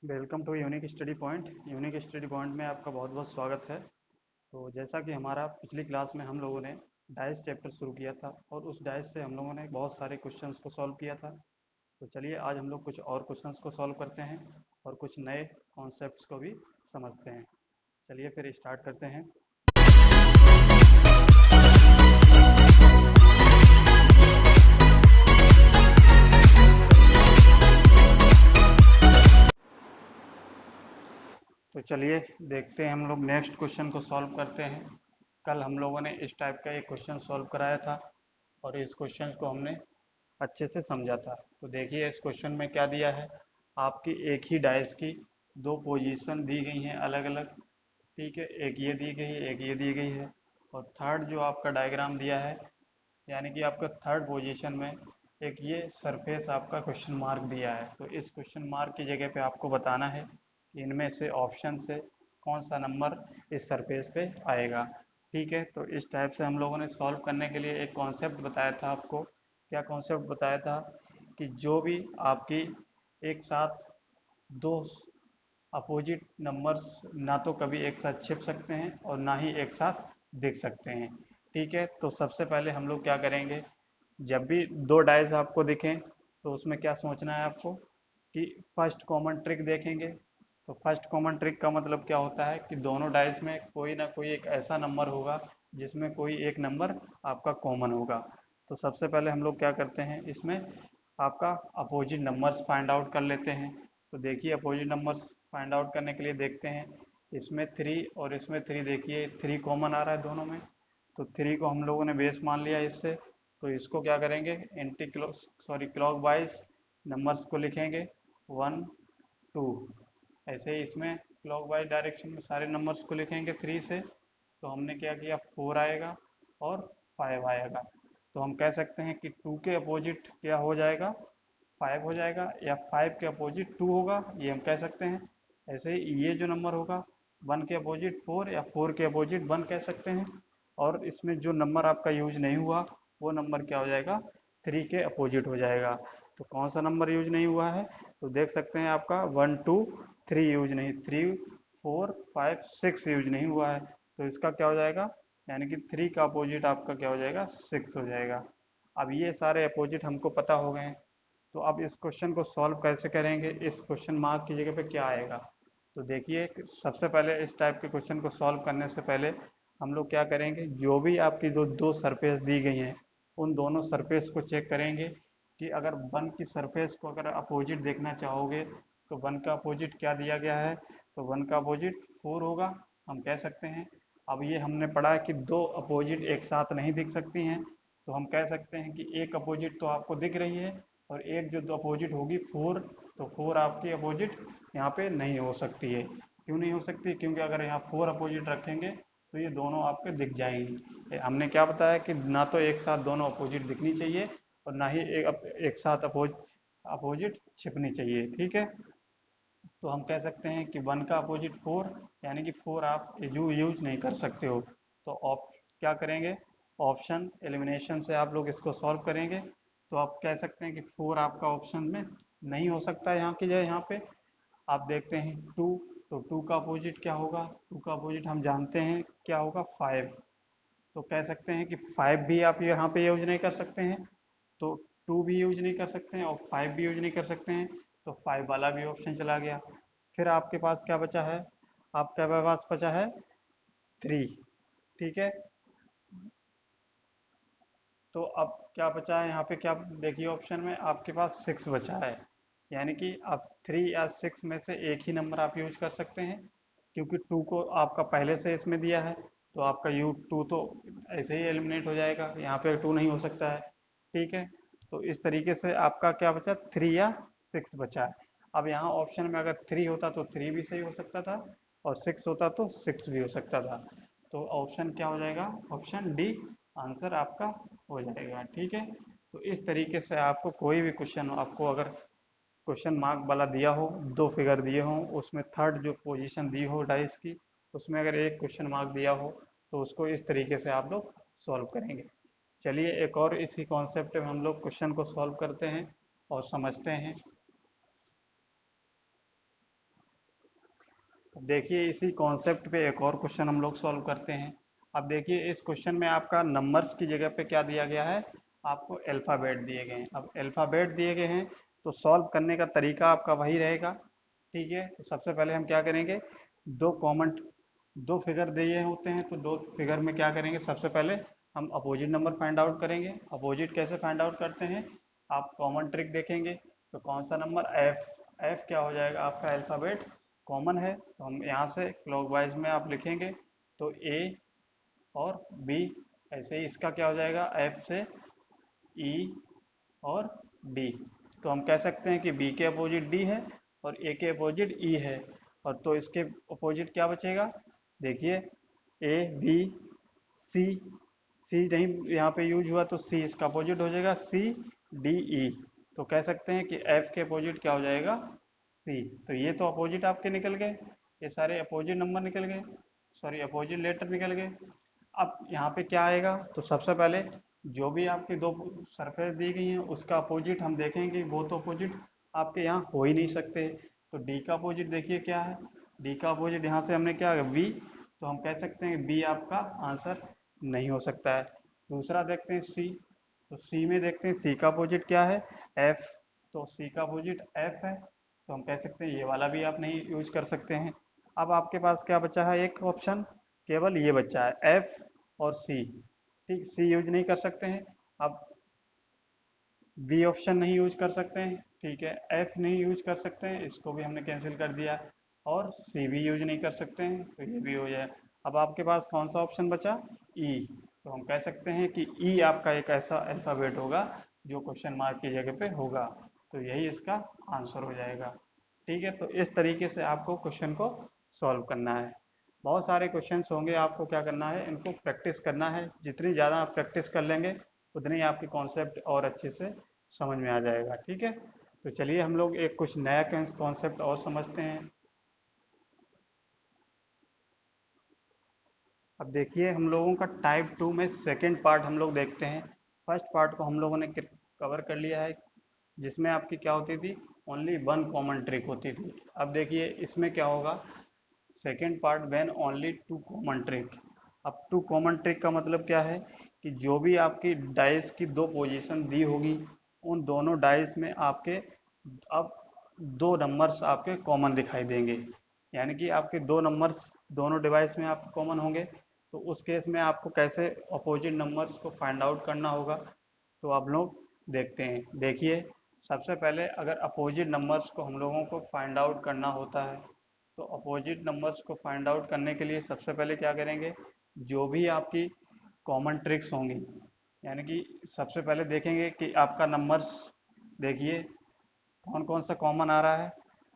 Welcome to Unique Study Point. Unique Study Point में आपका बहुत बहुत स्वागत है। तो जैसा कि हमारा पिछली क्लास में हम लोगों ने डाइस चैप्टर शुरू किया था और उस डाइस से हम लोगों ने बहुत सारे क्वेश्चंस को सॉल्व किया था। तो चलिए आज हम लोग कुछ और क्वेश्चंस को सॉल्व करते हैं और कुछ नए कॉन्सेप्ट्स को भी समझते हैं। चलिए फिर स्टार्ट करते हैं। तो चलिए देखते हैं, हम लोग नेक्स्ट क्वेश्चन को सॉल्व करते हैं। कल हम लोगों ने इस टाइप का एक क्वेश्चन सॉल्व कराया था और इस क्वेश्चन को हमने अच्छे से समझा था। तो देखिए इस क्वेश्चन में क्या दिया है। आपकी एक ही डाइस की दो पोजीशन दी गई हैं अलग अलग। ठीक है, एक ये दी गई है, एक ये दी गई है। और थर्ड जो आपका डायग्राम दिया है, यानी कि आपका थर्ड पोजीशन में एक ये सरफेस आपका क्वेश्चन मार्क दिया है। तो इस क्वेश्चन मार्क की जगह पे आपको बताना है कि इनमें से ऑप्शन से कौन सा नंबर इस सरफेस पे आएगा। ठीक है, तो इस टाइप से हम लोगों ने सॉल्व करने के लिए एक कॉन्सेप्ट बताया था आपको। क्या कॉन्सेप्ट बताया था कि जो भी आपकी एक साथ दो अपोजिट नंबर्स ना तो कभी एक साथ छिप सकते हैं और ना ही एक साथ दिख सकते हैं। ठीक है, तो सबसे पहले हम लोग क्या करेंगे, जब भी दो डाइस आपको दिखें तो उसमें क्या सोचना है आपको कि फर्स्ट कॉमन ट्रिक देखेंगे। तो फर्स्ट कॉमन ट्रिक का मतलब क्या होता है कि दोनों डाइस में कोई ना कोई एक ऐसा नंबर होगा जिसमें कोई एक नंबर आपका कॉमन होगा। तो सबसे पहले हम लोग क्या करते हैं, इसमें आपका अपोजिट नंबर्स फाइंड आउट कर लेते हैं। तो देखिए अपोजिट नंबर्स फाइंड आउट करने के लिए देखते हैं, इसमें थ्री और इसमें थ्री, देखिए थ्री कॉमन आ रहा है दोनों में। तो थ्री को हम लोगों ने बेस मान लिया इससे। तो इसको क्या करेंगे, anti clock clock wise numbers को लिखेंगे, वन टू। ऐसे ही इसमें क्लॉक वाइज डायरेक्शन में सारे नंबर्स को लिखेंगे थ्री से। तो हमने क्या किया, फोर आएगा और फाइव आएगा। तो हम कह सकते हैं कि टू के अपोजिट क्या हो जाएगा, फाइव हो जाएगा, या फाइव के अपोजिट टू होगा, ये हम कह सकते हैं। ऐसे ही ये जो नंबर होगा, वन के अपोजिट फोर या फोर के अपोजिट वन कह सकते हैं। और इसमें जो नंबर आपका यूज नहीं हुआ वो नंबर क्या हो जाएगा, थ्री के अपोजिट हो जाएगा। तो कौन सा नंबर यूज नहीं हुआ है, तो देख सकते हैं आपका वन टू थ्री यूज नहीं, three four five six use नहीं हुआ है। तो इसका क्या हो जाएगा, यानी कि थ्री का अपोजिट आपका क्या हो जाएगा, सिक्स हो जाएगा। अब ये सारे अपोजिट हमको पता हो गए हैं। तो अब इस क्वेश्चन को सॉल्व कैसे करेंगे, इस क्वेश्चन मार्क की जगह पे क्या आएगा। तो देखिए सबसे पहले इस टाइप के क्वेश्चन को सॉल्व करने से पहले हम लोग क्या करेंगे, जो भी आपकी दो दो सरफेस दी गई हैं उन दोनों सरफेस को चेक करेंगे कि अगर वन की सरफेस को अगर अपोजिट देखना चाहोगे तो वन का अपोजिट क्या दिया गया है, तो वन का अपोजिट फोर होगा, हम कह सकते हैं। अब ये हमने पढ़ा है कि दो अपोजिट एक साथ नहीं दिख सकती हैं। तो हम कह सकते हैं कि एक अपोजिट तो आपको दिख रही है और एक जो दो अपोजिट होगी फोर, तो फोर आपकी अपोजिट यहाँ पे नहीं हो सकती है। क्यों नहीं हो सकती, क्योंकि अगर यहाँ फोर अपोजिट रखेंगे तो ये दोनों आपके दिख जाएंगी। हमने क्या बताया कि ना तो एक साथ दोनों अपोजिट दिखनी चाहिए और ना ही एक साथ अपोजिट छिपनी चाहिए। ठीक है, तो हम कह सकते हैं कि वन का अपोजिट फोर, यानी कि फोर आप यूज नहीं कर सकते हो। तो ऑप क्या करेंगे, ऑप्शन एलिमिनेशन से आप लोग इसको सॉल्व करेंगे। तो आप कह सकते हैं कि फोर आपका ऑप्शन में नहीं हो सकता यहाँ की जगह। यहाँ पे आप देखते हैं टू, तो टू का अपोजिट क्या होगा, टू का अपोजिट हम जानते हैं क्या होगा, फाइव। तो कह सकते हैं कि फाइव भी आप यहाँ पे यूज नहीं कर सकते हैं। तो टू भी यूज नहीं कर सकते हैं और फाइव भी यूज नहीं कर सकते हैं। तो फाइव वाला भी ऑप्शन चला गया। फिर आपके पास क्या बचा है, आपके पास बचा है थ्री। ठीक है, तो अब क्या बचा है यहाँ पे, क्या देखिए ऑप्शन में आपके पास सिक्स बचा है। यानी कि आप थ्री या सिक्स में से एक ही नंबर आप यूज कर सकते हैं, क्योंकि टू को आपका पहले से इसमें दिया है। तो आपका यू टू तो ऐसे ही एलिमिनेट हो जाएगा, यहाँ पे टू नहीं हो सकता है। ठीक है, तो इस तरीके से आपका क्या बचा, थ्री या सिक्स बचा है। अब यहाँ ऑप्शन में अगर थ्री होता तो थ्री भी सही हो सकता था और सिक्स होता तो सिक्स भी हो सकता था। तो ऑप्शन क्या हो जाएगा, ऑप्शन डी आंसर आपका हो जाएगा। ठीक है, तो इस तरीके से आपको कोई भी क्वेश्चन आपको अगर क्वेश्चन मार्क वाला दिया हो, दो फिगर दिए हो, उसमें थर्ड जो पोजीशन दी हो डाइस की, उसमें अगर एक क्वेश्चन मार्क दिया हो तो उसको इस तरीके से आप लोग सॉल्व करेंगे। चलिए एक और इसी कॉन्सेप्ट में हम लोग क्वेश्चन को सॉल्व करते हैं और समझते हैं। अब देखिए इसी कॉन्सेप्ट पे एक और क्वेश्चन हम लोग सॉल्व करते हैं। अब देखिए इस क्वेश्चन में आपका नंबर्स की जगह पे क्या दिया गया है, आपको अल्फ़ाबेट दिए गए हैं। अब अल्फ़ाबेट दिए गए हैं तो सॉल्व करने का तरीका आपका वही रहेगा। ठीक है, तो सबसे पहले हम क्या करेंगे, दो फिगर दिए होते हैं तो दो फिगर में क्या करेंगे, सबसे पहले हम अपोजिट नंबर फाइंड आउट करेंगे। अपोजिट कैसे फाइंड आउट करते हैं, आप कॉमन ट्रिक देखेंगे। तो कौन सा नंबर, एफ, एफ क्या हो जाएगा आपका, अल्फ़ाबेट कॉमन है तो हम यहाँ से क्लॉकवाइज में आप लिखेंगे तो ए और बी, ऐसे ही इसका क्या हो जाएगा, एफ से ई और डी। तो हम कह सकते हैं कि बी के अपोजिट डी है और ए के अपोजिट ई है, और तो इसके अपोजिट क्या बचेगा, देखिए ए बी सी, सी नहीं यहाँ पे यूज हुआ तो सी इसका अपोजिट हो जाएगा सी डी ई। तो कह सकते हैं कि एफ के अपोजिट क्या हो जाएगा, सी। तो ये तो अपोजिट आपके निकल गए, ये सारे अपोजिट नंबर निकल गए, सॉरी अपोजिट लेटर निकल गए। अब यहाँ पे क्या आएगा, तो सबसे पहले जो भी आपकी दो सरफेस दी गई हैं उसका अपोजिट हम देखेंगे, वो तो अपोजिट आपके यहाँ हो ही नहीं सकते। तो डी का अपोजिट देखिए क्या है, डी का अपोजिट यहाँ से हमने क्या बी, तो हम कह सकते हैं बी आपका आंसर नहीं हो सकता है। दूसरा देखते हैं सी, तो सी में देखते हैं सी का अपोजिट क्या है, एफ, तो सी का अपोजिट एफ है, तो हम कह सकते हैं ये वाला भी आप नहीं यूज कर सकते हैं। अब आपके पास क्या बचा है, एक ऑप्शन केवल ये बचा है एफ और सी। ठीक, सी यूज नहीं कर सकते हैं। अब बी ऑप्शन नहीं यूज कर सकते हैं, ठीक है, एफ नहीं यूज कर सकते हैं, इसको भी हमने कैंसिल कर दिया, और सी भी यूज नहीं कर सकते हैं तो ये भी हो जाए। अब आपके पास कौन सा ऑप्शन बचा, ई। तो हम कह सकते हैं कि ई आपका एक ऐसा अल्फ़ाबेट होगा जो क्वेश्चन मार्क की जगह पे होगा, तो यही इसका आंसर हो जाएगा। ठीक है, तो इस तरीके से आपको क्वेश्चन को सॉल्व करना है। बहुत सारे क्वेश्चंस होंगे, आपको क्या करना है, इनको प्रैक्टिस करना है। जितनी ज़्यादा आप प्रैक्टिस कर लेंगे उतनी आपकी कॉन्सेप्ट और अच्छे से समझ में आ जाएगा। ठीक है, तो चलिए हम लोग एक कुछ नया कॉन्सेप्ट और समझते हैं। अब देखिए हम लोगों का टाइप 2 में सेकंड पार्ट हम लोग देखते हैं। फर्स्ट पार्ट को हम लोगों ने कवर कर लिया है, जिसमें आपकी क्या होती थी, ओनली वन कॉमन ट्रिक होती थी। अब देखिए इसमें क्या होगा, second part when only two common trick. अब टू कॉमन ट्रिक का मतलब क्या है, कि जो भी आपकी डाइस की दो पोजीशन दी होगी उन दोनों डाइस में आपके अब दो नंबर्स आपके कॉमन दिखाई देंगे, यानी कि आपके दो नंबर्स दोनों डिवाइस में आपके कॉमन होंगे। तो उस केस में आपको कैसे अपोजिट नंबर्स को फाइंड आउट करना होगा, तो आप लोग देखते हैं। देखिए सबसे पहले अगर अपोजिट नंबर्स को हम लोगों को फाइंड आउट करना होता है, तो अपोजिट नंबर्स को फाइंड आउट करने के लिए सबसे पहले क्या करेंगे, जो भी आपकी कॉमन ट्रिक्स होंगी, यानी कि सबसे पहले देखेंगे कि आपका नंबर्स, देखिए कौन कौन सा कॉमन आ रहा है,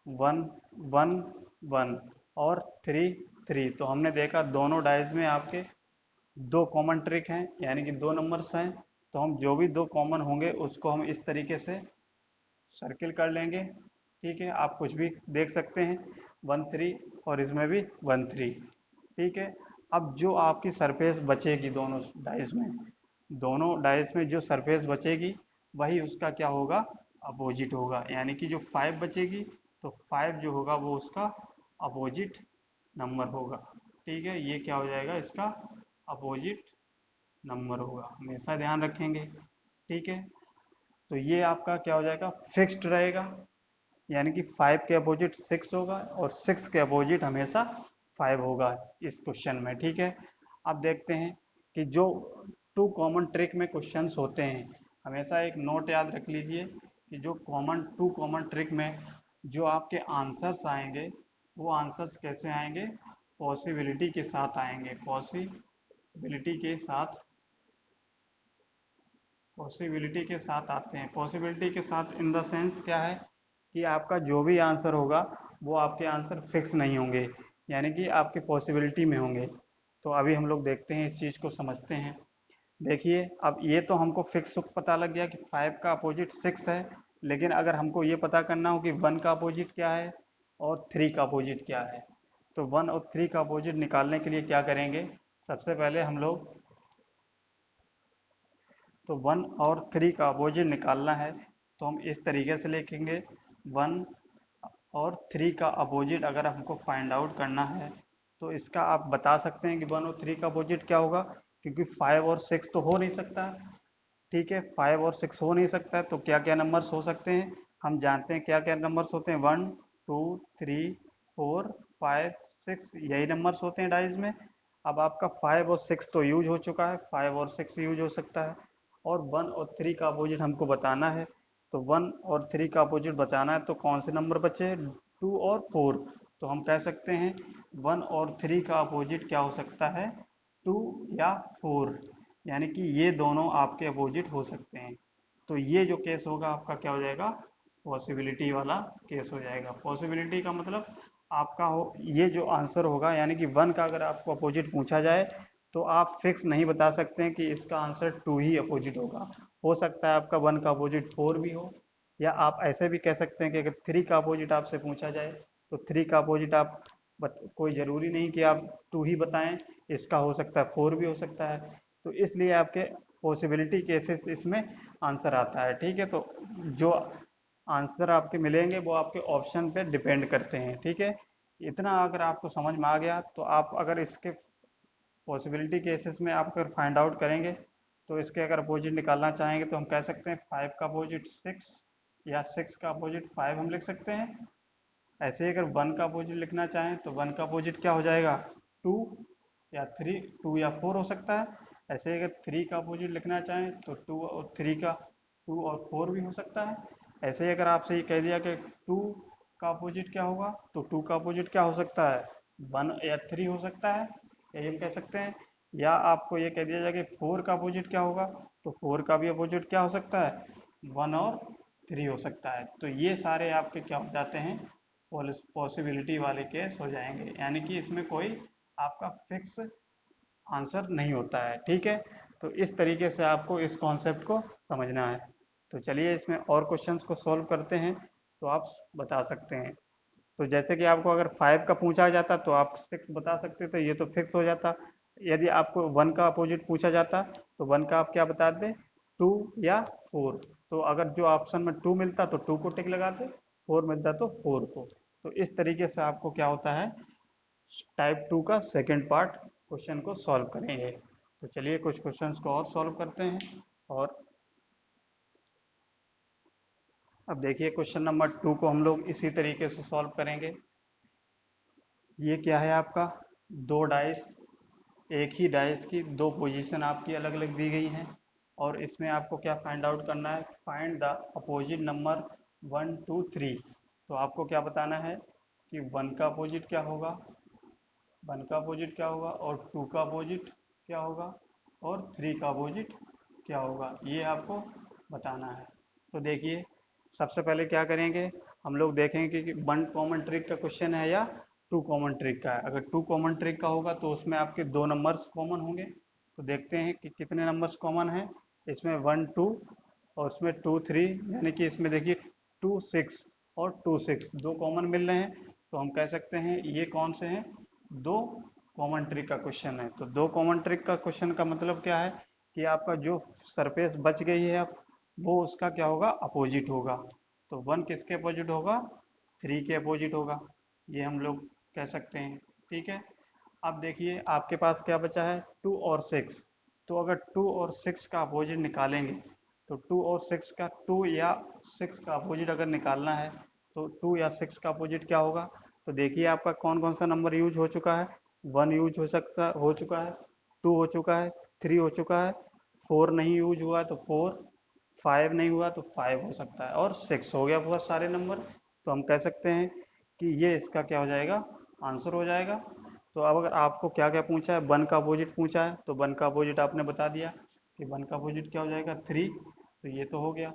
वन वन वन और थ्री थ्री। तो हमने देखा दोनों डाइज में आपके दो कॉमन ट्रिक हैं, यानी कि दो नंबर्स हैं। तो हम जो भी दो कॉमन होंगे उसको हम इस तरीके से सर्किल कर लेंगे। ठीक है, आप कुछ भी देख सकते हैं, वन थ्री और इसमें भी वन थ्री। ठीक है, अब जो आपकी सरफेस बचेगी दोनों डाइस में जो सरफेस बचेगी वही उसका क्या होगा, अपोजिट होगा। यानी कि जो फाइव बचेगी तो फाइव जो होगा वो उसका अपोजिट नंबर होगा। ठीक है, ये क्या हो जाएगा, इसका अपोजिट नंबर होगा, हमेशा ध्यान रखेंगे। ठीक है, तो ये आपका क्या हो जाएगा, फिक्स्ड रहेगा, यानी कि फाइव के अपोजिट सिक्स होगा और सिक्स के अपोजिट हमेशा फाइव होगा इस क्वेश्चन में। ठीक है, अब देखते हैं कि जो टू कॉमन ट्रिक में क्वेश्चंस होते हैं, हमेशा एक नोट याद रख लीजिए कि जो टू कॉमन ट्रिक में जो आपके आंसर्स आएंगे वो आंसर्स कैसे आएंगे, पॉसिबिलिटी के साथ आएंगे, पॉसिबिलिटी के साथ, पॉसिबिलिटी के साथ आते हैं। पॉसिबिलिटी के साथ इन द सेंस क्या है, कि आपका जो भी आंसर होगा वो आपके आंसर फिक्स नहीं होंगे, यानी कि आपके पॉसिबिलिटी में होंगे। तो अभी हम लोग देखते हैं, इस चीज़ को समझते हैं। देखिए अब ये तो हमको फिक्स पता लग गया कि फाइव का अपोजिट सिक्स है, लेकिन अगर हमको ये पता करना हो कि वन का अपोजिट क्या है और थ्री का अपोजिट क्या है, तो वन और थ्री का अपोजिट निकालने के लिए क्या करेंगे, सबसे पहले हम लोग, तो वन और थ्री का अपोजिट निकालना है तो हम इस तरीके से लिखेंगे, वन और 3 का अपोजिट अगर हमको फाइंड आउट करना है तो इसका आप बता सकते हैं कि 1 और 3 का अपोजिट क्या होगा, क्योंकि 5 और 6 तो हो नहीं सकता। ठीक है, 5 और 6 हो नहीं सकता है, तो क्या क्या नंबर्स हो सकते हैं, हम जानते हैं क्या क्या नंबर्स होते हैं, 1 2 3 4 5 6, यही नंबर्स होते हैं डाइज में। अब आपका 5 और 6 तो यूज हो चुका है, 5 और 6 यूज हो सकता है, और 1 और 3 का अपोजिट हमको बताना है। तो 1 और 3 का अपोजिट बताना है तो कौन से नंबर बचे, 2 और 4। तो हम कह सकते हैं 1 और 3 का अपोजिट क्या हो सकता है, 2 या 4, यानी कि ये दोनों आपके अपोजिट हो सकते हैं। तो ये जो केस होगा आपका क्या हो जाएगा, पॉसिबिलिटी वाला केस हो जाएगा। पॉसिबिलिटी का मतलब आपका हो ये जो आंसर होगा, यानी कि 1 का अगर आपको अपोजिट पूछा जाए तो आप फिक्स नहीं बता सकते हैं कि इसका आंसर 2 ही अपोजिट होगा। हो सकता है आपका 1 का अपोजिट 4 भी हो, या आप ऐसे भी कह सकते हैं कि अगर 3 का अपोजिट आपसे पूछा जाए तो 3 का अपोजिट आप कोई ज़रूरी नहीं कि आप 2 ही बताएं, इसका हो सकता है 4 भी हो सकता है। तो इसलिए आपके पॉसिबिलिटी केसेस इसमें आंसर आता है। ठीक है, तो जो आंसर आपके मिलेंगे वो आपके ऑप्शन पे डिपेंड करते हैं। ठीक है, इतना अगर आपको समझ में आ गया तो आप अगर इसके पॉसिबिलिटी केसेस में आप अगर फाइंड आउट करेंगे तो इसके अगर अपोजिट निकालना चाहेंगे तो हम कह सकते हैं 5 का अपोजिट 6 या 6 का अपोजिट 5 हम लिख सकते हैं। ऐसे ही अगर 1 का अपोजिट लिखना चाहें तो 1 का अपोजिट क्या हो जाएगा, 2 या 3, 2 या 4 हो सकता है। ऐसे ही अगर 3 का अपोजिट लिखना चाहें तो 2 और 3 का 2 और 4 भी हो सकता है। ऐसे ही अगर आपसे ये कह दिया कि 2 का अपोजिट क्या होगा तो 2 का अपोजिट क्या हो सकता है, 1 या 3 हो सकता है, यही हम कह सकते हैं। या आपको ये कह दिया जाए कि 4 का अपोजिट क्या होगा तो 4 का भी अपोजिट क्या हो सकता है, 1 और 3 हो सकता है। तो ये सारे आपके क्या हो जाते हैं, पॉसिबिलिटी वाले केस हो जाएंगे, यानी कि इसमें कोई आपका फिक्स आंसर नहीं होता है। ठीक है, तो इस तरीके से आपको इस कॉन्सेप्ट को समझना है। तो चलिए इसमें और क्वेश्चंस को सॉल्व करते हैं, तो आप बता सकते हैं। तो जैसे कि आपको अगर 5 का पूछा जाता तो आप 6 बता सकते थे, ये तो फिक्स हो जाता। यदि आपको 1 का अपोजिट पूछा जाता तो 1 का आप क्या बताते, 2 या 4। तो अगर जो ऑप्शन में 2 मिलता तो 2 को टिक लगाते, 4 मिलता तो 4 को। तो इस तरीके से आपको क्या होता है, टाइप 2 का सेकेंड पार्ट क्वेश्चन को सॉल्व करेंगे। तो चलिए कुछ क्वेश्चंस को और सॉल्व करते हैं। और अब देखिए क्वेश्चन नंबर 2 को हम लोग इसी तरीके से सॉल्व करेंगे। ये क्या है आपका, दो डाइस, एक ही डाइस की दो पोजीशन आपकी अलग अलग दी गई हैं, और इसमें आपको क्या फाइंड आउट करना है, फाइंड द अपोजिट नंबर 1 2 3। तो आपको क्या बताना है कि 1 का अपोजिट क्या होगा, 1 का अपोजिट क्या होगा, और 2 का अपोजिट क्या होगा, और 3 का अपोजिट क्या होगा, ये आपको बताना है। तो देखिए सबसे पहले क्या करेंगे, हम लोग देखेंगे कि 1 कॉमन ट्रिक का क्वेश्चन है या 2 कॉमन ट्रिक का है। अगर 2 कॉमन ट्रिक का होगा तो उसमें आपके दो नंबर्स कॉमन होंगे। तो देखते हैं कि कितने नंबर्स कॉमन हैं इसमें, 1 2 और उसमें 2 3, यानी कि इसमें देखिए 2 6 और 2 6 दो कॉमन मिल रहे हैं। तो हम कह सकते हैं ये कौन से हैं, दो कॉमन ट्रिक का क्वेश्चन है। तो दो कॉमन ट्रिक का क्वेश्चन का मतलब क्या है कि आपका जो सरफेस बच गई है अब वो उसका क्या होगा, अपोजिट होगा। तो 1 किसके अपोजिट होगा, 3 के अपोजिट होगा, ये हम लोग कह सकते हैं। ठीक है, अब देखिए आपके पास क्या बचा है, 2 और 6। तो अगर 2 और 6 का अपोजिट निकालेंगे तो 2 और 6 का 2 या 6 का अपोजिट अगर निकालना है तो 2 या 6 का अपोजिट क्या होगा। तो देखिए आपका कौन कौन सा नंबर यूज हो चुका है, 1 यूज हो चुका है, 2 हो चुका है, 3 हो चुका है, 4 नहीं यूज हुआ तो 4, 5 नहीं हुआ तो 5 हो सकता है, और 6 हो गया बहुत सारे नंबर। तो हम कह सकते हैं कि ये इसका क्या हो जाएगा, आंसर हो जाएगा। तो अब अगर आपको क्या क्या पूछा है, 1 का अपोजिट पूछा है तो 1 का अपोजिट आपने बता दिया कि 1 का अपोजिट क्या हो जाएगा, 3। तो ये तो हो गया।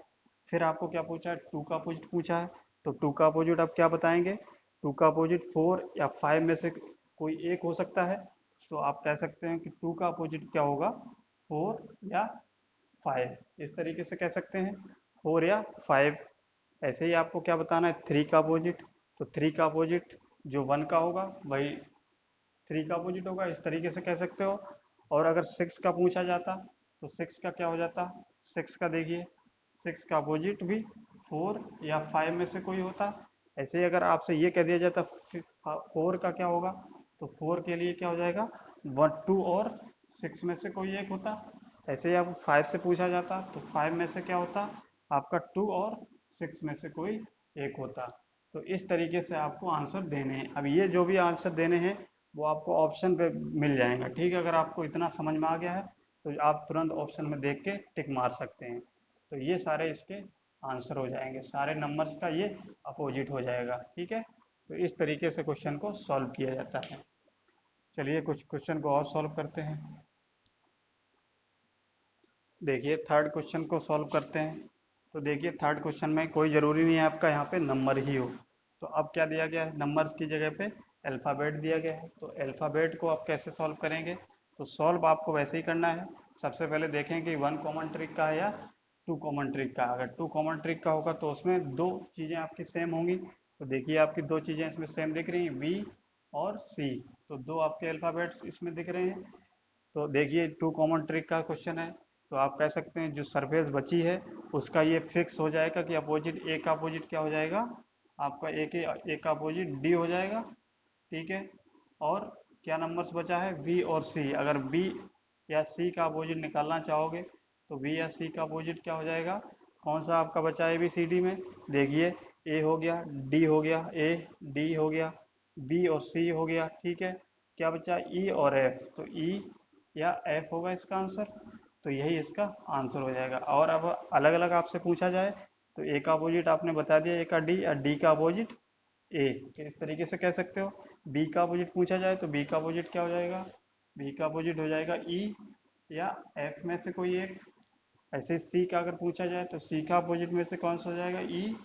फिर आपको क्या पूछा है, 2 का अपोजिट पूछा है, तो 2 का अपोजिट आप क्या बताएंगे, 2 का अपोजिट 4 या 5 में से कोई एक हो सकता है। तो आप कह सकते हैं कि 2 का अपोजिट क्या होगा, 4 या 5, इस तरीके से कह सकते हैं, 4 या 5। ऐसे ही आपको क्या बताना है, 3 का अपोजिट, तो 3 का अपोजिट जो 1 का होगा वही 3 का अपोजिट होगा, इस तरीके से कह सकते हो। और अगर 6 का पूछा जाता तो 6 का क्या हो जाता, 6 का देखिए 6 का अपोजिट भी 4 या 5 में से कोई होता, ऐसे ही अगर आपसे ये कह दिया जाता 4 का क्या होगा, तो 4 के लिए क्या हो जाएगा, 1 2 और 6 में से कोई एक होता। ऐसे ही आपको 5 से पूछा जाता तो 5 में से क्या होता, आपका 2 और 6 में से कोई एक होता। तो इस तरीके से आपको आंसर देने हैं। अब ये जो भी आंसर देने हैं वो आपको ऑप्शन पे मिल जाएगा, ठीक है। अगर आपको इतना समझ में आ गया है तो आप तुरंत ऑप्शन में देख के टिक मार सकते हैं। तो ये सारे इसके आंसर हो जाएंगे, सारे नंबर्स का ये अपोजिट हो जाएगा, ठीक है। तो इस तरीके से क्वेश्चन को सॉल्व किया जाता है। चलिए कुछ क्वेश्चन को और सॉल्व करते हैं। देखिए थर्ड क्वेश्चन को सॉल्व करते हैं। तो देखिए थर्ड क्वेश्चन में कोई ज़रूरी नहीं है आपका यहाँ पे नंबर ही हो। तो अब क्या दिया गया है, नंबर्स की जगह पे अल्फ़ाबेट दिया गया है। तो अल्फ़ाबेट को आप कैसे सॉल्व करेंगे, तो सॉल्व आपको वैसे ही करना है। सबसे पहले देखें कि 1 कॉमन ट्रिक का है या 2 कॉमन ट्रिक का। अगर 2 कॉमन ट्रिक का होगा तो उसमें दो चीज़ें आपकी सेम होंगी। तो देखिए आपकी दो चीज़ें इसमें सेम दिख रही हैं, वी और सी। तो दो आपके अल्फ़ाबेट्स इसमें दिख रहे हैं। तो देखिए 2 कॉमन ट्रिक का क्वेश्चन है। तो आप कह सकते हैं जो सरफेस बची है उसका ये फिक्स हो जाएगा कि अपोजिट ए का अपोजिट क्या हो जाएगा, आपका ए का अपोजिट डी हो जाएगा, ठीक है। और क्या नंबर्स बचा है, बी और सी। अगर बी या सी का अपोजिट निकालना चाहोगे तो बी या सी का अपोजिट क्या हो जाएगा, कौन सा आपका बचा है ABCD में, देखिए ए हो गया, डी हो गया, ए डी हो गया, बी और सी हो गया, ठीक है। क्या बचा, ई और एफ। तो ई या एफ होगा इसका आंसर। तो यही इसका आंसर हो जाएगा। और अब अलग अलग आपसे पूछा जाए तो ए का अपोजिट आपने बता दिया, ए का डी, या डी का अपोजिट ए। तो इस तरीके से कह सकते हो। बी का अपोजिट पूछा जाए तो बी का अपोजिट क्या हो जाएगा, बी का अपोजिट हो जाएगा ई या एफ में से कोई एक। ऐसे सी का अगर पूछा जाए तो सी का अपोजिट में से कौन सा हो जाएगा, ई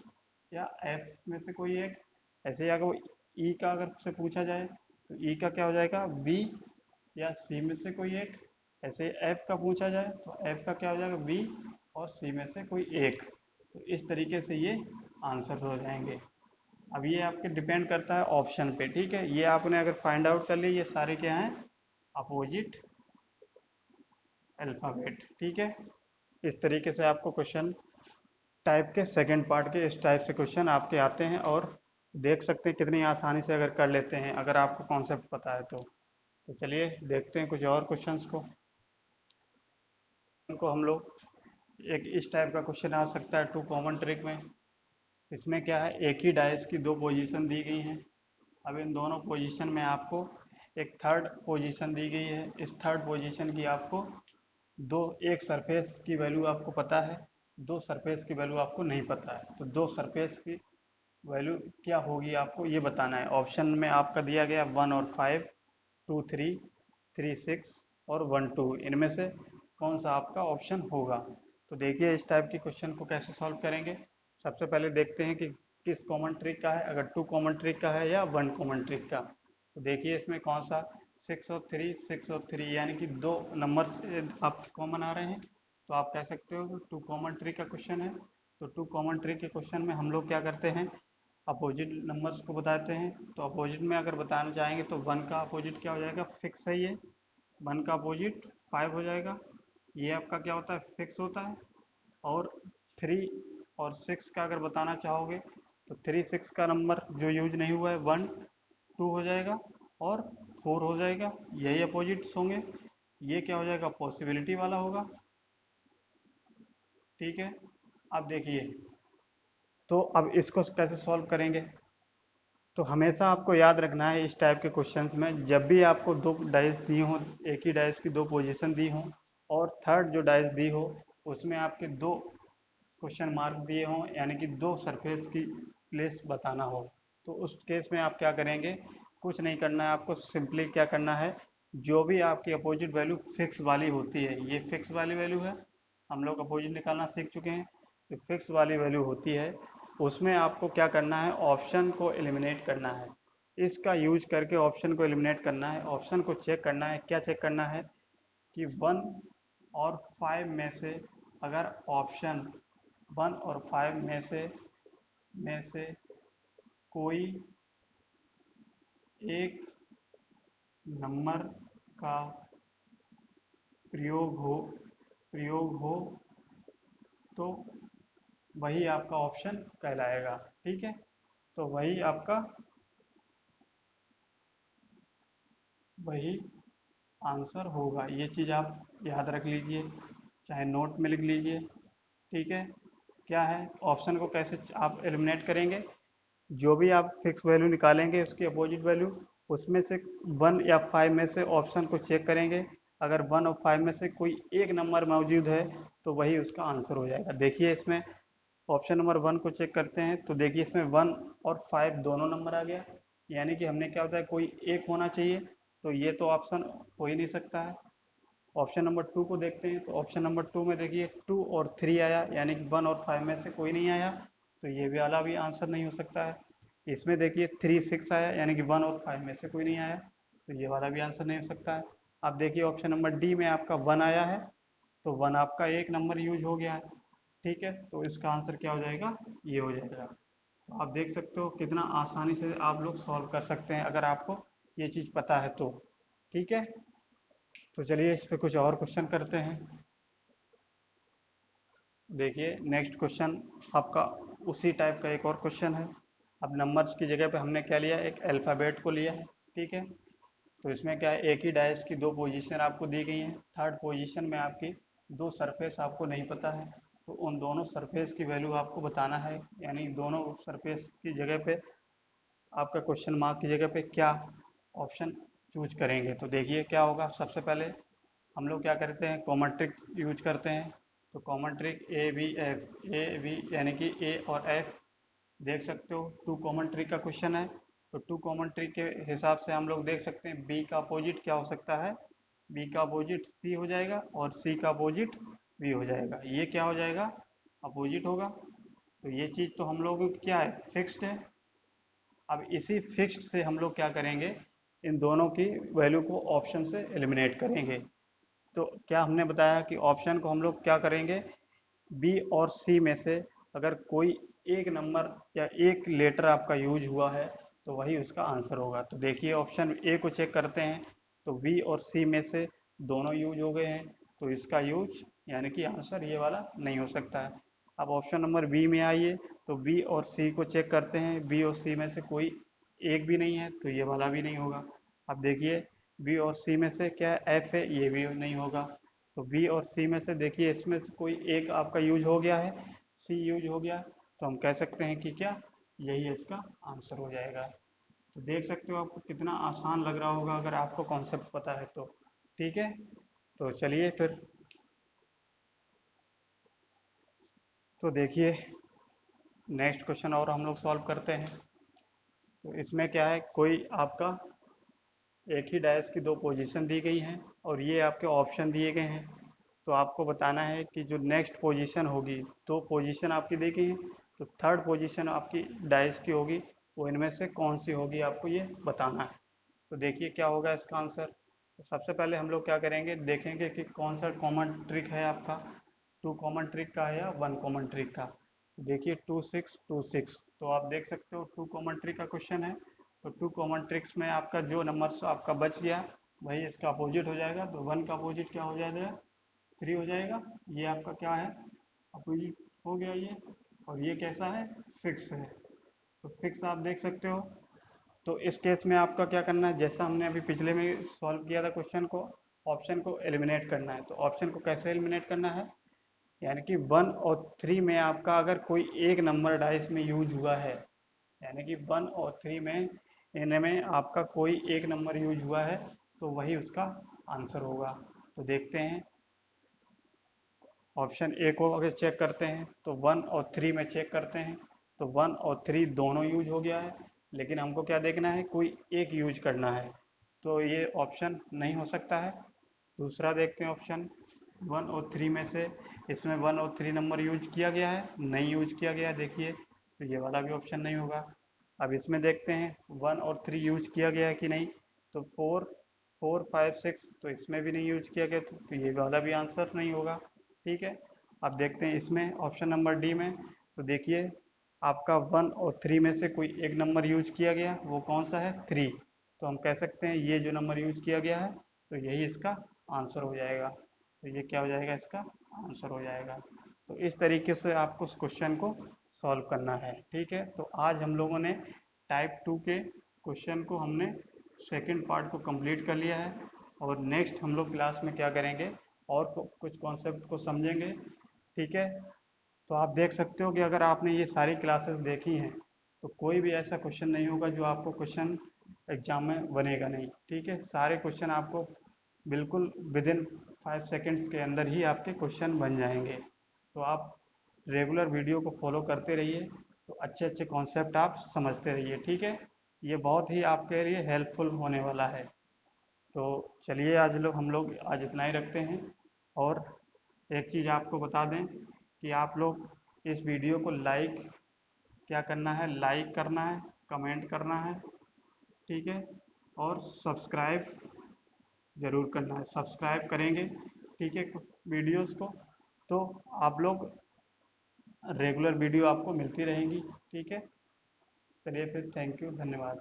या एफ में से कोई एक। ऐसे ही अगर ई का अगर से पूछा जाए तो ई का क्या हो जाएगा, बी या सी में से कोई एक। ऐसे एफ का पूछा जाए तो एफ का क्या हो जाएगा, बी और सी में से कोई एक। तो इस तरीके से ये आंसर हो जाएंगे। अब ये आपके डिपेंड करता है ऑप्शन पे, ठीक है। ये आपने अगर फाइंड आउट कर लिया, ये सारे क्या हैं, अपोजिट अल्फ़ाबेट, ठीक है। इस तरीके से आपको क्वेश्चन टाइप के सेकंड पार्ट के इस टाइप से क्वेश्चन आपके आते हैं। और देख सकते हैं कितनी आसानी से अगर कर लेते हैं, अगर आपको कॉन्सेप्ट पता है तो चलिए देखते हैं कुछ और क्वेश्चंस को। उनको हम लोग एक इस टाइप का क्वेश्चन आ सकता है 2 कॉमन ट्रिक में। इसमें क्या है, एक ही डाइस की दो पोजीशन दी गई हैं। अब इन दोनों पोजीशन में आपको एक थर्ड पोजीशन दी गई है। इस थर्ड पोजीशन की आपको दो, एक सरफेस की वैल्यू आपको पता है, दो सरफेस की वैल्यू आपको नहीं पता है। तो दो सरफेस की वैल्यू क्या होगी आपको ये बताना है। ऑप्शन में आपका दिया गया 1 और 5, 2 3, 3 6 और 1 2। इनमें से कौन सा आपका ऑप्शन होगा। तो देखिए इस टाइप की क्वेश्चन को कैसे सॉल्व करेंगे। सबसे पहले देखते हैं कि किस कॉमन ट्रिक का है, अगर 2 कॉमन ट्रिक का है या 1 कॉमन ट्रिक का। तो देखिए इसमें कौन सा 6 और 3, 6 और 3 यानी कि दो नंबर्स आप कॉमन आ रहे हैं। तो आप कह सकते हो कि 2 कॉमन ट्रिक का क्वेश्चन है। तो 2 कॉमन ट्रिक के क्वेश्चन में हम लोग क्या करते हैं, अपोजिट नंबर्स को बताते हैं। तो अपोजिट में अगर बताना चाहेंगे तो 1 का अपोजिट क्या हो जाएगा, फिक्स है ये, 1 का अपोजिट 5 हो जाएगा। ये आपका क्या होता है, फिक्स होता है। और 3 और 6 का अगर बताना चाहोगे तो 3 6 का नंबर जो यूज नहीं हुआ है 1 2 हो जाएगा और 4 हो जाएगा। यही अपोजिट्स होंगे। ये क्या हो जाएगा, पॉसिबिलिटी वाला होगा, ठीक है। अब देखिए, तो अब इसको कैसे सॉल्व करेंगे। तो हमेशा आपको याद रखना है इस टाइप के क्वेश्चंस में, जब भी आपको दो डाइस दी हों, एक ही डाइस की दो पोजीशन दी हों और थर्ड जो डाइस दी हो उसमें आपके दो क्वेश्चन मार्क दिए हों, यानी कि दो सरफेस की प्लेस बताना हो, तो उस केस में आप क्या करेंगे, कुछ नहीं करना है आपको। सिंपली क्या करना है, जो भी आपकी अपोजिट वैल्यू फिक्स वाली होती है, ये फिक्स वाली वैल्यू है, हम लोग अपोजिट निकालना सीख चुके हैं। जो फिक्स वाली वैल्यू होती है उसमें आपको क्या करना है, ऑप्शन को एलिमिनेट करना है। इसका यूज करके ऑप्शन को एलिमिनेट करना है। ऑप्शन को चेक करना है, क्या चेक करना है कि 1 और 5 में से अगर ऑप्शन 1 और 5 में से कोई एक नंबर का प्रयोग हो प्रयोग हो तो वही आपका ऑप्शन कहलाएगा, ठीक है। तो वही आंसर होगा। ये चीज़ आप याद रख लीजिए, चाहे नोट में लिख लीजिए। ठीक है, क्या है ऑप्शन को कैसे आप एलिमिनेट करेंगे? जो भी आप फिक्स वैल्यू निकालेंगे उसकी अपोजिट वैल्यू, उसमें से 1 या 5 में से ऑप्शन को चेक करेंगे। अगर 1 और 5 में से कोई एक नंबर मौजूद है तो वही उसका आंसर हो जाएगा। देखिए इसमें ऑप्शन नंबर 1 को चेक करते हैं तो देखिए इसमें 1 और 5 दोनों नंबर आ गया, यानी कि हमने क्या होता है कोई एक होना चाहिए, तो ये तो ऑप्शन हो ही नहीं सकता है। ऑप्शन नंबर 2 को देखते हैं तो ऑप्शन नंबर 2 में देखिए 2 और 3 आया, यानी कि 1 और 5 में से कोई नहीं आया, तो ये वाला भी आंसर नहीं हो सकता है। इसमें देखिए 3 6 आया, यानी कि 1 और 5 में से कोई नहीं आया, तो ये वाला भी आंसर नहीं हो सकता है। अब देखिए ऑप्शन नंबर डी में आपका 1 आया है, तो 1 आपका एक नंबर यूज हो गया है। ठीक है, तो इसका आंसर क्या हो जाएगा, ये हो जाएगा। तो आप देख सकते हो कितना आसानी से आप लोग सॉल्व कर सकते हैं अगर आपको ये चीज़ पता है तो। ठीक है, तो चलिए इस पे कुछ और क्वेश्चन करते हैं। देखिए नेक्स्ट क्वेश्चन आपका उसी टाइप का एक और क्वेश्चन है। अब नंबर्स की जगह पे हमने क्या लिया, एक अल्फ़ाबेट को लिया है। ठीक है, तो इसमें क्या है, एक ही डायस की दो पोजीशन आपको दी गई हैं। थर्ड पोजीशन में आपकी दो सरफेस आपको नहीं पता है, तो उन दोनों सरफेस की वैल्यू आपको बताना है, यानी दोनों सरफेस की जगह पे आपका क्वेश्चन मार्क की जगह पे क्या ऑप्शन चूज करेंगे। तो देखिए क्या होगा, सबसे पहले हम लोग क्या करते हैं, कॉमन ट्रिक यूज करते हैं। तो कॉमन ट्रिक ए बी यानी कि ए और एफ, देख सकते हो 2 कॉमन ट्रिक का क्वेश्चन है। तो 2 कॉमन ट्रिक के हिसाब से हम लोग देख सकते हैं बी का अपोजिट क्या हो सकता है, बी का अपोजिट सी हो जाएगा और सी का अपोजिट बी हो जाएगा। ये क्या हो जाएगा, अपोजिट होगा। तो ये चीज़ तो हम लोग क्या है, फिक्स्ड है। अब इसी फिक्स्ड से हम लोग क्या करेंगे, इन दोनों की वैल्यू को ऑप्शन से एलिमिनेट करेंगे। तो क्या हमने बताया कि ऑप्शन को हम लोग क्या करेंगे, बी और सी में से अगर कोई एक नंबर या एक लेटर आपका यूज हुआ है तो वही उसका आंसर होगा। तो देखिए ऑप्शन ए को चेक करते हैं, तो बी और सी में से दोनों यूज हो गए हैं, तो इसका यूज यानी कि आंसर ये वाला नहीं हो सकता है। अब ऑप्शन नंबर बी में आइए, तो बी और सी को चेक करते हैं, बी और सी में से कोई एक भी नहीं है, तो ये वाला भी नहीं होगा। अब देखिए बी और सी में से क्या एफ है, ये भी नहीं होगा। तो बी और सी में से देखिए इसमें से कोई एक आपका यूज हो गया है, सी यूज हो गया, तो हम कह सकते हैं कि क्या यही इसका आंसर हो जाएगा। तो देख सकते हो आपको कितना आसान लग रहा होगा अगर आपको कॉन्सेप्ट पता है तो। ठीक है, तो चलिए फिर, तो देखिए नेक्स्ट क्वेश्चन और हम लोग सॉल्व करते हैं। तो इसमें क्या है, कोई आपका एक ही डायस की दो पोजीशन दी गई हैं और ये आपके ऑप्शन दिए गए हैं। तो आपको बताना है कि जो नेक्स्ट पोजीशन होगी, दो पोजीशन आपकी दी गई हैं, तो थर्ड पोजीशन आपकी डायस की होगी, वो इनमें से कौन सी होगी आपको ये बताना है। तो देखिए क्या होगा इसका आंसर। तो सबसे पहले हम लोग क्या करेंगे, देखेंगे कि कौन सा कॉमन ट्रिक है आपका, 2 कॉमन ट्रिक का है या 1 कॉमन ट्रिक का। तो देखिए 2 6 2 6, तो आप देख सकते हो 2 कॉमन ट्रिक का क्वेश्चन है। तो 2 कॉमन ट्रिक्स में आपका जो नंबर आपका बच गया वही इसका अपोजिट हो जाएगा। तो 1 का अपोजिट क्या हो जाएगा, 3 हो जाएगा। ये आपका क्या है, अपोजिट हो गया ये। और ये कैसा है, फिक्स है। तो फिक्स आप देख सकते हो। तो इस केस में आपका क्या करना है, जैसा हमने अभी पिछले में सॉल्व किया था क्वेश्चन को, ऑप्शन को एलिमिनेट करना है। तो ऑप्शन को कैसे एलिमिनेट करना है, यानी कि 1 और 3 में आपका अगर कोई एक नंबर डाइस में यूज हुआ है, यानी कि 1 और 3 में इनमें आपका कोई एक नंबर यूज हुआ है, तो वही उसका आंसर होगा। तो देखते हैं ऑप्शन ए को अगर चेक करते हैं तो 1 और 3 में चेक करते हैं, तो 1 और 3 दोनों यूज हो गया है, लेकिन हमको क्या देखना है, कोई एक यूज करना है, तो ये ऑप्शन नहीं हो सकता है। दूसरा देखते हैं ऑप्शन 1 और 3 में से, इसमें 1 और 3 नंबर यूज किया गया है, नहीं यूज किया गया है, देखिए तो ये वाला भी ऑप्शन नहीं होगा। अब इसमें देखते हैं 1 और 3 यूज किया गया है कि नहीं, तो 4 4 5 6, तो इसमें भी नहीं यूज किया गया, तो ये वाला भी आंसर नहीं होगा। ठीक है, अब देखते हैं इसमें ऑप्शन नंबर डी में, तो देखिए आपका 1 और 3 में से कोई एक नंबर यूज किया गया, वो कौन सा है, 3। तो हम कह सकते हैं ये जो नंबर यूज किया गया है तो यही इसका आंसर हो जाएगा। तो ये क्या हो जाएगा, इसका आंसर हो जाएगा। तो इस तरीके से आपको उस क्वेश्चन को सॉल्व करना है। ठीक है, तो आज हम लोगों ने टाइप 2 के क्वेश्चन को हमने सेकंड पार्ट को कंप्लीट कर लिया है, और नेक्स्ट हम लोग क्लास में क्या करेंगे, और कुछ कॉन्सेप्ट को समझेंगे। ठीक है, तो आप देख सकते हो कि अगर आपने ये सारी क्लासेस देखी हैं तो कोई भी ऐसा क्वेश्चन नहीं होगा जो आपको क्वेश्चन एग्जाम में बनेगा नहीं। ठीक है, सारे क्वेश्चन आपको बिल्कुल विद इन 5 सेकेंड्स के अंदर ही आपके क्वेश्चन बन जाएंगे। तो आप रेगुलर वीडियो को फॉलो करते रहिए, तो अच्छे अच्छे कॉन्सेप्ट आप समझते रहिए। ठीक है, ये बहुत ही आपके लिए हेल्पफुल होने वाला है। तो चलिए हम लोग आज इतना ही रखते हैं। और एक चीज़ आपको बता दें कि आप लोग इस वीडियो को लाइक क्या करना है, लाइक करना है, कमेंट करना है। ठीक है, और सब्सक्राइब ज़रूर करना है। सब्सक्राइब करेंगे, ठीक है, वीडियोस को, तो आप लोग रेगुलर वीडियो आपको मिलती रहेंगी। ठीक है, चलिए फिर, थैंक यू, धन्यवाद।